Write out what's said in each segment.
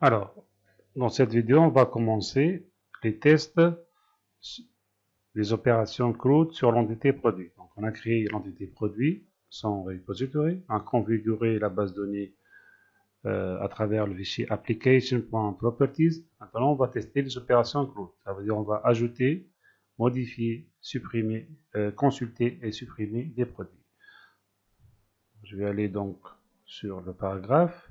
Alors, dans cette vidéo, on va commencer les tests, les opérations CRUD sur l'entité produit. Donc, on a créé l'entité produit, son repository, on a configuré la base de données à travers le fichier application.properties. Maintenant, on va tester les opérations CRUD. Ça veut dire on va ajouter, modifier, supprimer, consulter et supprimer des produits. Je vais aller donc sur le paragraphe.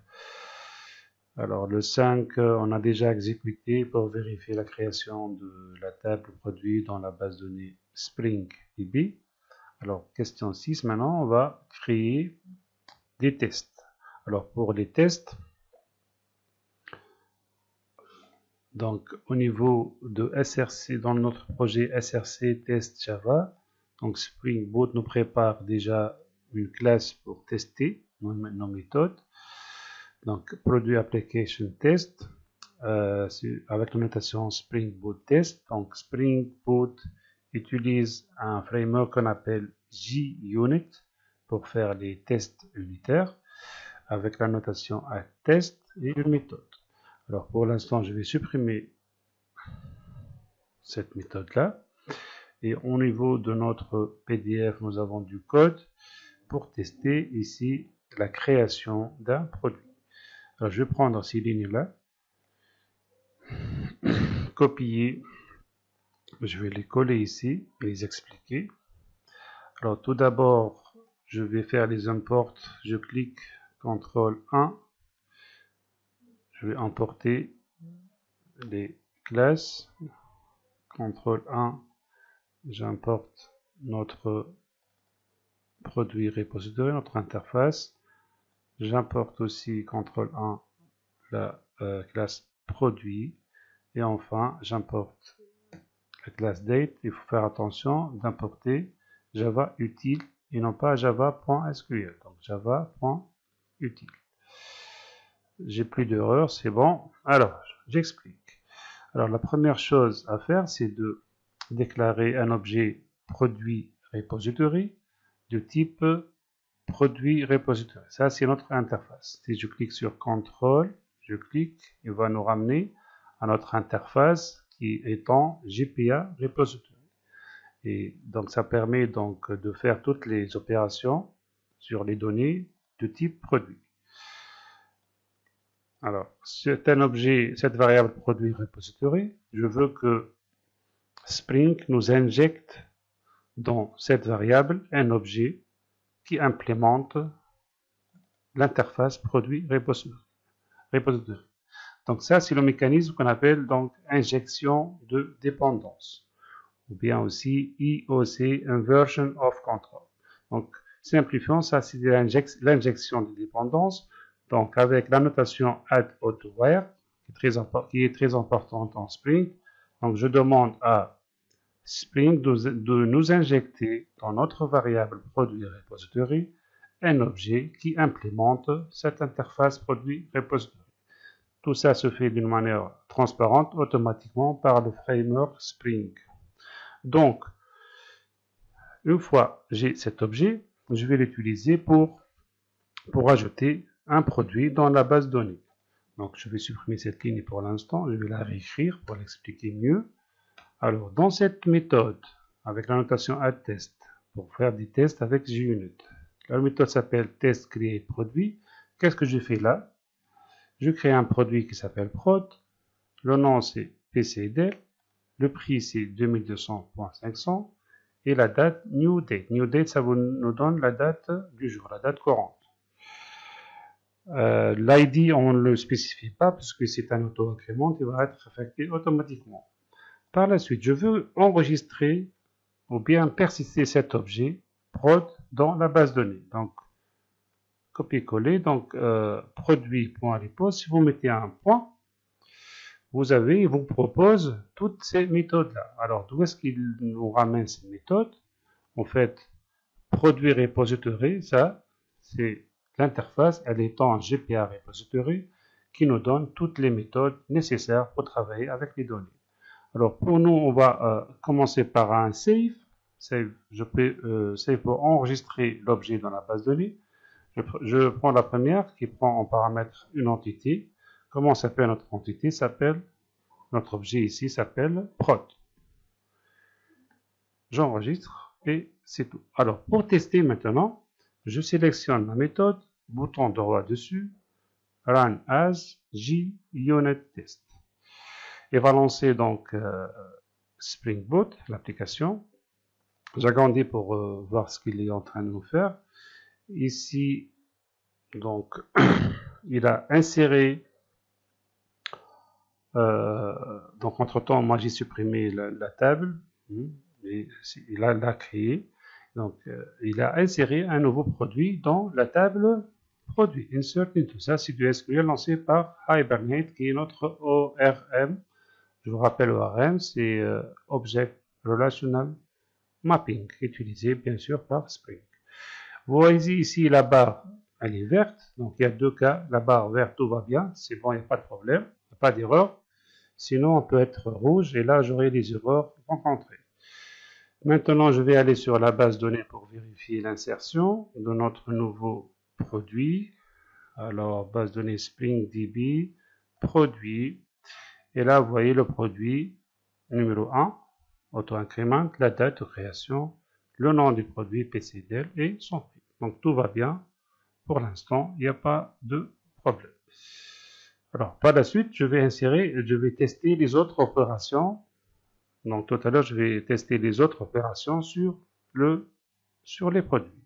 Alors le 5, on a déjà exécuté pour vérifier la création de la table produit dans la base de données SpringDB. Alors question 6, maintenant on va créer des tests. Alors pour les tests, donc au niveau de SRC, dans notre projet SRC Test Java, donc Spring Boot nous prépare déjà une classe pour tester nos méthodes. Donc, produit application test avec la notation Spring Boot test. Donc, Spring Boot utilise un framework qu'on appelle JUnit pour faire les tests unitaires avec la notation test et une méthode. Alors, pour l'instant, je vais supprimer cette méthode-là. Et au niveau de notre PDF, nous avons du code pour tester ici la création d'un produit. Alors, je vais prendre ces lignes-là, copier, je vais les coller ici et les expliquer. Alors, tout d'abord, je vais faire les imports, je clique CTRL 1, je vais importer les classes, CTRL 1, j'importe notre produit repository, notre interface, j'importe aussi CTRL 1 la classe produit, et enfin j'importe la classe date. Il faut faire attention d'importer Java utile et non pas java.sql. Donc java.utile. J'ai plus d'erreurs, c'est bon. Alors, j'explique. Alors, la première chose à faire, c'est de déclarer un objet produit repository de type produit repository. Ça, c'est notre interface. Si je clique sur CTRL, je clique, il va nous ramener à notre interface qui est en JPA repository. Et donc, ça permet donc de faire toutes les opérations sur les données de type produit. Alors, c'est un objet, cette variable produit repository, je veux que Spring nous injecte dans cette variable un objet qui implémente l'interface produit repository. Donc ça, c'est le mécanisme qu'on appelle donc injection de dépendance, ou bien aussi IOC, Inversion of Control. Donc, simplifiant, ça c'est l'injection de dépendance. Donc, avec la notation add_auto_where, qui est très importante en Spring. Donc, je demande à Spring de nous injecter dans notre variable produit repository un objet qui implémente cette interface produit repository. Tout ça se fait d'une manière transparente automatiquement par le framework Spring. Donc, une fois j'ai cet objet, je vais l'utiliser pour ajouter un produit dans la base de données. Donc, je vais supprimer cette ligne pour l'instant, je vais la réécrire pour l'expliquer mieux. Alors, dans cette méthode, avec la notation addTest, pour faire des tests avec JUnit, la méthode s'appelle test_create_produit. Qu'est-ce que je fais là? Je crée un produit qui s'appelle prod, le nom c'est PCDL, le prix c'est 2200.500 et la date new date. New date, ça nous donne la date du jour, la date courante. L'ID, on ne le spécifie pas parce que c'est un auto-incrément qui va être affecté automatiquement. Par la suite, je veux enregistrer ou bien persister cet objet prod dans la base de données. Donc, copier-coller, donc produit.repos, si vous mettez un point, il vous propose toutes ces méthodes-là. Alors, d'où est-ce qu'il nous ramène ces méthodes? En fait, produit repository, ça, c'est l'interface, elle est en GPA repository, qui nous donne toutes les méthodes nécessaires pour travailler avec les données. Alors, pour nous, on va commencer par un save. Je peux save pour enregistrer l'objet dans la base de données. Je prends la première qui prend en paramètre une entité. Comment s'appelle notre entité? Notre objet ici s'appelle prod. J'enregistre et c'est tout. Alors, pour tester maintenant, je sélectionne la méthode, bouton droit dessus, Run as JUnit Test. Et va lancer donc Spring Boot, l'application. J'agrandis pour voir ce qu'il est en train de nous faire. Ici, donc, il a inséré, donc entre-temps, moi j'ai supprimé la table, et il l'a créé. Donc, il a inséré un nouveau produit dans la table produit. Insert into. Ça, c'est du SQL lancé par Hibernate, qui est notre ORM. Je vous rappelle, ORM, c'est Object Relational Mapping, utilisé bien sûr par Spring. Vous voyez ici la barre, elle est verte. Donc, il y a deux cas. La barre verte, tout va bien. C'est bon, il n'y a pas de problème. Il n'y a pas d'erreur. Sinon, on peut être rouge et là, j'aurai les erreurs rencontrées. Maintenant, je vais aller sur la base de données pour vérifier l'insertion de notre nouveau produit. Alors, base de données SpringDB, produit. Et là, vous voyez le produit numéro 1, auto-increment, la date de création, le nom du produit PCDL et son prix. Donc, tout va bien. Pour l'instant, il n'y a pas de problème. Alors, par la suite, je vais tester les autres opérations. Donc, tout à l'heure, je vais tester les autres opérations sur les produits.